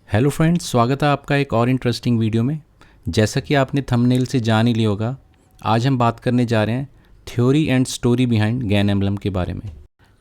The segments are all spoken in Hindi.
हेलो फ्रेंड्स, स्वागत है आपका एक और इंटरेस्टिंग वीडियो में। जैसा कि आपने थंबनेल से जान ही लिया होगा, आज हम बात करने जा रहे हैं theory and story behind Gann emblem के बारे में।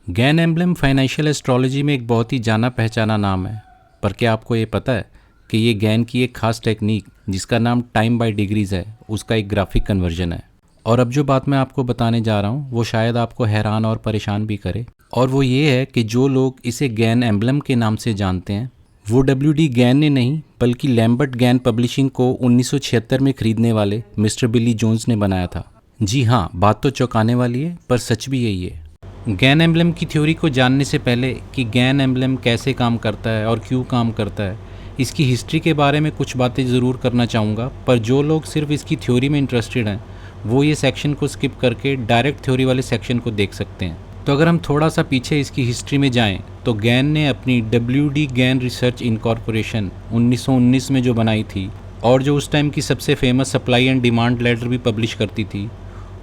गैन एम्बलम फाइनेंशियल एस्ट्रोलॉजी में एक बहुत ही जाना पहचाना नाम है, पर क्या आपको ये पता है कि ये गैन की एक खास टेक्निक जिसका नाम टाइम बाय डिग्रीज है, उसका एक ग्राफिक कन्वर्जन है। और अब जो बात मैं आपको बताने जा रहा हूँ वो शायद आपको हैरान और परेशान भी करे, और वो ये है कि जो लोग इसे गैन एम्बलम के नाम से जानते हैं वो WD गैन ने नहीं बल्कि लैम्बर्ट गैन पब्लिशिंग को 1976 में खरीदने वाले मिस्टर बिली जोन्स ने बनाया था। जी हाँ, बात तो चौंकाने वाली है, पर सच भी यही है। गैन एम्बलम की थ्योरी को जानने से पहले कि गैन एम्बलम कैसे काम करता है और क्यों काम करता है, इसकी हिस्ट्री के बारे में कुछ बातें ज़रूर करना चाहूँगा। पर जो लोग सिर्फ इसकी थ्योरी में इंटरेस्टेड हैं वो ये सेक्शन को स्किप करके डायरेक्ट थ्योरी वाले सेक्शन को देख सकते हैं। तो अगर हम थोड़ा सा पीछे इसकी हिस्ट्री में जाएं तो गैन ने अपनी WD गैन रिसर्च इनकॉर्पोरेशन 1919 में जो बनाई थी और जो उस टाइम की सबसे famous supply and demand letter भी पब्लिश करती थी,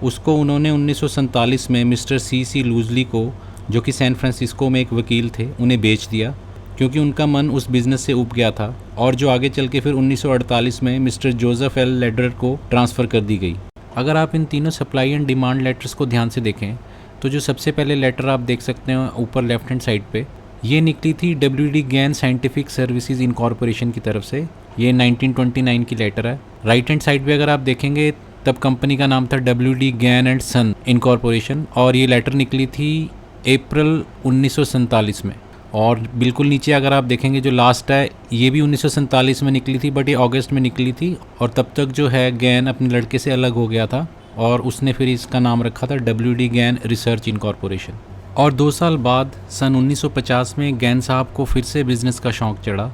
उसको उन्होंने 1947 में मिस्टर C लूजली को, जो कि सैन फ्रांसिस्को में एक वकील थे, उन्हें बेच दिया क्योंकि उनका मन उस बिज़नेस से उब गया था, और जो आगे चल के फिर 1948 में मिस्टर जोसेफ L लेडर को ट्रांसफ़र कर दी गई। अगर आप इन तीनों सप्लाई एंड डिमांड लेटर्स को ध्यान से देखें तो जो सबसे पहले लेटर आप देख सकते हैं ऊपर लेफ्ट हैंड साइड पे, ये निकली थी WD Gann scientific services incorporation की तरफ से। ये 1929 की लेटर है। राइट हैंड साइड पे अगर आप देखेंगे तब कंपनी का नाम था WD Gann and son incorporation, और ये लेटर निकली थी अप्रैल 1947 में। और बिल्कुल नीचे अगर आप देखेंगे जो लास्ट है, ये भी 1947 में निकली थी, बट ये अगस्त में निकली थी, और तब तक जो है गैन अपने लड़के से अलग हो गया था और उसने फिर इसका नाम रखा था WD गैन रिसर्च इनकॉर्पोरेशन। और 2 साल बाद सन 1950 में गैन साहब को फिर से बिज़नेस का शौक़ चढ़ा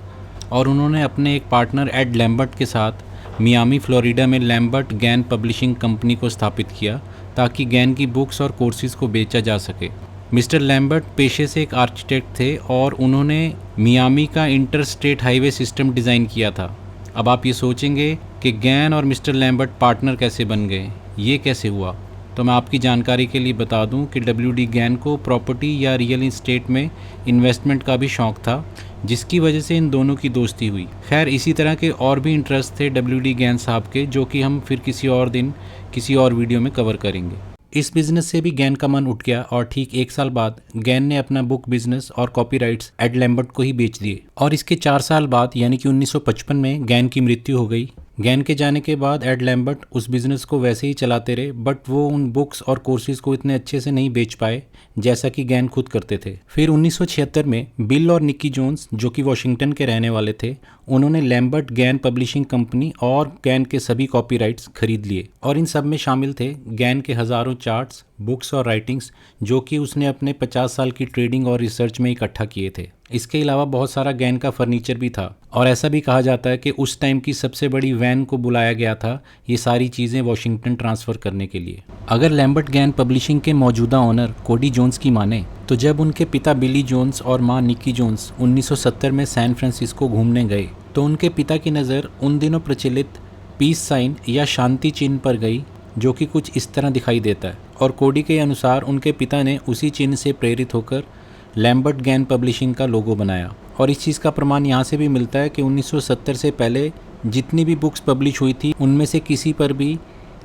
और उन्होंने अपने एक पार्टनर एड लैम्बर्ट के साथ मियामी फ्लोरिडा में लैम्बर्ट गैन पब्लिशिंग कंपनी को स्थापित किया ताकि गैन की बुक्स और कोर्सेज़ को बेचा जा सके। मिस्टर लैम्बर्ट पेशे से एक आर्किटेक्ट थे और उन्होंने मियामी का inter state highway system design किया था। अब आप ये सोचेंगे कि गैन और मिस्टर लैम्बर्ट पार्टनर कैसे बन गए, ये कैसे हुआ? तो मैं आपकी जानकारी के लिए बता दूं कि WD गैन को प्रॉपर्टी या रियल इस्टेट में इन्वेस्टमेंट का भी शौक़ था, जिसकी वजह से इन दोनों की दोस्ती हुई। खैर, इसी तरह के और भी इंटरेस्ट थे WD गैन साहब के, जो कि हम फिर किसी और दिन किसी और वीडियो में कवर करेंगे। इस बिज़नेस से भी गैन का मन उठ गया और ठीक 1 साल बाद गैन ने अपना बुक बिजनेस और कॉपीराइट्स एड लैम्बर्ट को ही बेच दिए। और इसके 4 साल बाद यानी कि 1955 में गैन की मृत्यु हो गई। गैन के जाने के बाद एड लैम्बर्ट उस बिज़नेस को वैसे ही चलाते रहे, बट वो उन बुक्स और कोर्सेज़ को इतने अच्छे से नहीं बेच पाए जैसा कि गैन खुद करते थे। फिर 1976 में बिल और निक्की जोन्स, जो कि वॉशिंगटन के रहने वाले थे, उन्होंने लैम्बर्ट गैन पब्लिशिंग कंपनी और गैन के सभी कॉपीराइट्स खरीद लिए, और इन सब में शामिल थे गैन के हज़ारों चार्ट्स, बुक्स और राइटिंग्स, जो कि उसने अपने 50 साल की ट्रेडिंग और रिसर्च में इकट्ठा किए थे। इसके अलावा बहुत सारा गैन का फर्नीचर भी था, और ऐसा भी कहा जाता है कि उस टाइम की सबसे बड़ी वैन को बुलाया गया था ये सारी चीज़ें वॉशिंगटन ट्रांसफ़र करने के लिए। अगर लैम्बर्ट गैन पब्लिशिंग के मौजूदा ओनर कोडी जोन्स की माने तो जब उनके पिता बिली जोन्स और मां निक्की जोन्स 1970 में सैन फ्रांसिस्को घूमने गए तो उनके पिता की नज़र उन दिनों प्रचलित पीस साइन या शांति चिन्ह पर गई, जो कि कुछ इस तरह दिखाई देता है। और कोडी के अनुसार उनके पिता ने उसी चिन्ह से प्रेरित होकर लैम्बर्ट गैन पब्लिशिंग का लोगो बनाया। और इस चीज़ का प्रमाण यहाँ से भी मिलता है कि 1970 से पहले जितनी भी बुक्स पब्लिश हुई थी उनमें से किसी पर भी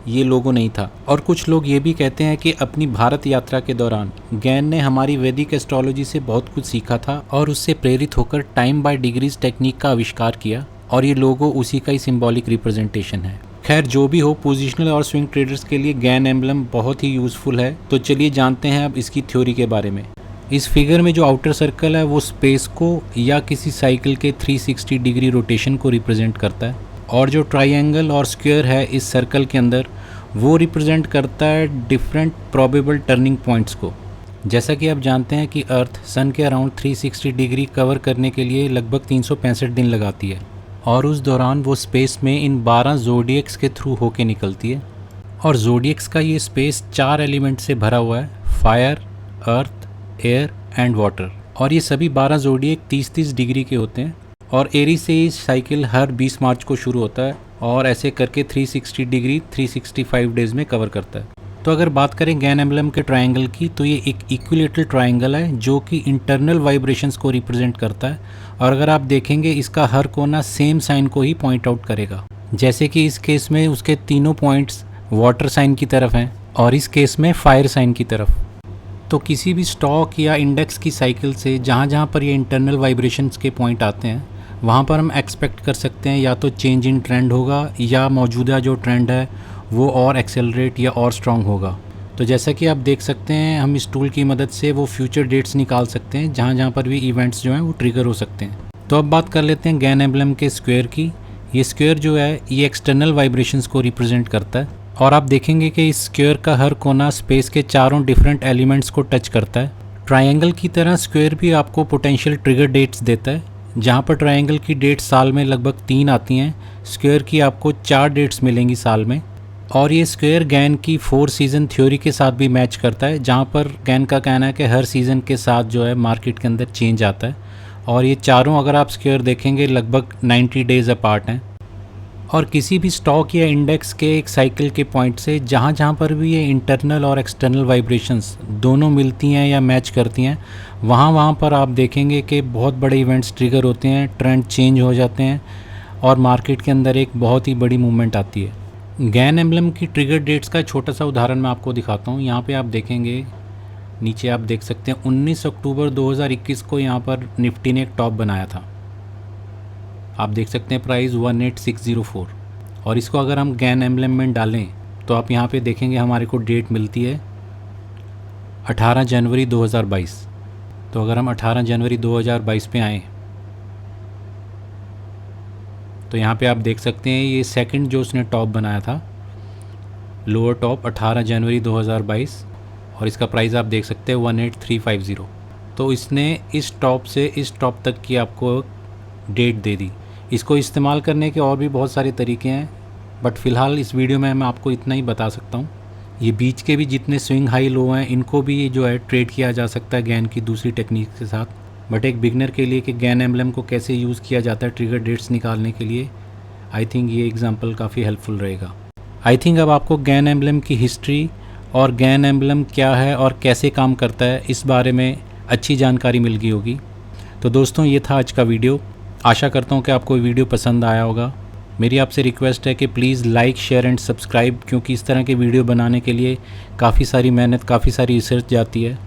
ये लोगो नहीं था। और कुछ लोग ये भी कहते हैं कि अपनी भारत यात्रा के दौरान गैन ने हमारी वैदिक एस्ट्रोलॉजी से बहुत कुछ सीखा था और उससे प्रेरित होकर टाइम बाय डिग्रीज टेक्निक का आविष्कार किया, और ये लोगो उसी का ही सिंबॉलिक रिप्रेजेंटेशन है। खैर, जो भी हो, पोजिशनल और स्विंग ट्रेडर्स के लिए गैन एम्बलम बहुत ही यूज़फुल है। तो चलिए जानते हैं अब इसकी थ्योरी के बारे में। इस फिगर में जो आउटर सर्कल है वो स्पेस को या किसी साइकिल के 360 डिग्री रोटेशन को रिप्रेजेंट करता है, और जो ट्राइंगल और स्क्वायर है इस सर्कल के अंदर वो रिप्रेजेंट करता है डिफरेंट प्रोबेबल टर्निंग पॉइंट्स को। जैसा कि आप जानते हैं कि अर्थ सन के अराउंड 360 डिग्री कवर करने के लिए लगभग 365 दिन लगाती है, और उस दौरान वो स्पेस में इन 12 ज़ोडिएक्स के थ्रू होके निकलती है। और ज़ोडिएक्स का ये स्पेस 4 एलिमेंट से भरा हुआ है, fire, earth, air and water. और ये सभी 12 ज़ोडिएक 30-30 डिग्री के होते हैं, और एरीज से ये साइकिल हर 20 मार्च को शुरू होता है और ऐसे करके 360 डिग्री 365 डेज़ में कवर करता है। तो अगर बात करें गैन एम्बलम के ट्रायंगल की, तो ये एक इक्विलेटरल ट्रायंगल है जो कि इंटरनल वाइब्रेशंस को रिप्रेजेंट करता है। और अगर आप देखेंगे इसका हर कोना सेम साइन को ही पॉइंट आउट करेगा। जैसे कि इस केस में उसके तीनों पॉइंट्स वाटर साइन की तरफ हैं और इस केस में फायर साइन की तरफ। तो किसी भी स्टॉक या इंडेक्स की साइकिल से जहाँ जहाँ पर ये इंटरनल वाइब्रेशंस के पॉइंट आते हैं, वहाँ पर हम एक्सपेक्ट कर सकते हैं या तो चेंज इन ट्रेंड होगा या मौजूदा जो ट्रेंड है वो और एक्सेलरेट या और स्ट्रॉन्ग होगा। तो जैसा कि आप देख सकते हैं, हम इस टूल की मदद से वो फ्यूचर डेट्स निकाल सकते हैं जहाँ जहाँ पर भी इवेंट्स जो हैं वो ट्रिगर हो सकते हैं। तो अब बात कर लेते हैं गैन एम्बलम के स्क्वायर की। ये स्क्वायर जो है ये एक्सटर्नल वाइब्रेशंस को रिप्रेजेंट करता है और आप देखेंगे कि इस स्क्वायर का हर कोना स्पेस के चारों डिफरेंट एलिमेंट्स को टच करता है। ट्रायंगल की तरह स्क्वायर भी आपको पोटेंशियल ट्रिगर डेट्स देता है। जहाँ पर ट्रायंगल की डेट्स साल में लगभग 3 आती हैं, स्क्वायर की आपको 4 डेट्स मिलेंगी साल में। और ये स्क्वायर गैन की 4 सीज़न थ्योरी के साथ भी मैच करता है, जहाँ पर गैन का कहना है कि हर सीज़न के साथ जो है मार्केट के अंदर चेंज आता है। और ये चारों अगर आप स्क्वायर देखेंगे लगभग 90 डेज़ अपार्ट हैं। और किसी भी स्टॉक या इंडेक्स के एक साइकिल के पॉइंट से जहाँ जहाँ पर भी ये इंटरनल और एक्सटर्नल वाइब्रेशंस दोनों मिलती हैं या मैच करती हैं, वहाँ पर आप देखेंगे कि बहुत बड़े इवेंट्स ट्रिगर होते हैं, ट्रेंड चेंज हो जाते हैं और मार्केट के अंदर एक बहुत ही बड़ी मूवमेंट आती है। गैन एम्बलम की ट्रिगर डेट्स का छोटा सा उदाहरण मैं आपको दिखाता हूँ। यहाँ पे आप देखेंगे, नीचे आप देख सकते हैं 19 अक्टूबर 2021 को यहाँ पर निफ्टी ने एक टॉप बनाया था। आप देख सकते हैं प्राइस 18604। और इसको अगर हम गैन एम्बलम में डालें तो आप यहाँ पे देखेंगे हमारे को डेट मिलती है 18 जनवरी 2022। तो अगर हम 18 जनवरी 2022 पे आएँ तो यहाँ पे आप देख सकते हैं ये सेकंड जो उसने टॉप बनाया था, लोअर टॉप 18 जनवरी 2022, और इसका प्राइस आप देख सकते हैं 18350। तो इसने इस टॉप से इस टॉप तक की आपको डेट दे दी। इसको इस्तेमाल करने के और भी बहुत सारे तरीके हैं, बट फ़िलहाल इस वीडियो में मैं आपको इतना ही बता सकता हूँ। ये बीच के भी जितने स्विंग हाई लो हैं इनको भी जो है ट्रेड किया जा सकता है गैन की दूसरी टेक्निक के साथ। बट एक बिगनर के लिए कि गैन एम्बलम को कैसे यूज़ किया जाता है ट्रिगर डेट्स निकालने के लिए, आई थिंक ये एग्जांपल काफ़ी हेल्पफुल रहेगा। आई थिंक अब आपको गैन एम्बलम की हिस्ट्री और गैन एम्बलम क्या है और कैसे काम करता है इस बारे में अच्छी जानकारी मिल गई होगी। तो दोस्तों, ये था आज का वीडियो। आशा करता हूँ कि आपको वीडियो पसंद आया होगा। मेरी आपसे रिक्वेस्ट है कि please like, share and subscribe, क्योंकि इस तरह के वीडियो बनाने के लिए काफ़ी सारी मेहनत, काफ़ी सारी रिसर्च जाती है,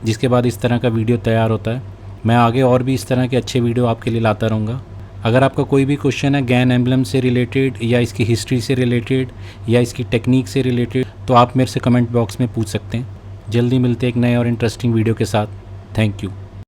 जिसके बाद इस तरह का वीडियो तैयार होता है। मैं आगे और भी इस तरह के अच्छे वीडियो आपके लिए लाता रहूँगा। अगर आपका कोई भी क्वेश्चन है गैन एम्बलम से रिलेटेड या इसकी हिस्ट्री से रिलेटेड या इसकी टेक्निक से रिलेटेड, तो आप मेरे से कमेंट बॉक्स में पूछ सकते हैं। जल्दी मिलते हैं एक नए और इंटरेस्टिंग वीडियो के साथ। Thank you.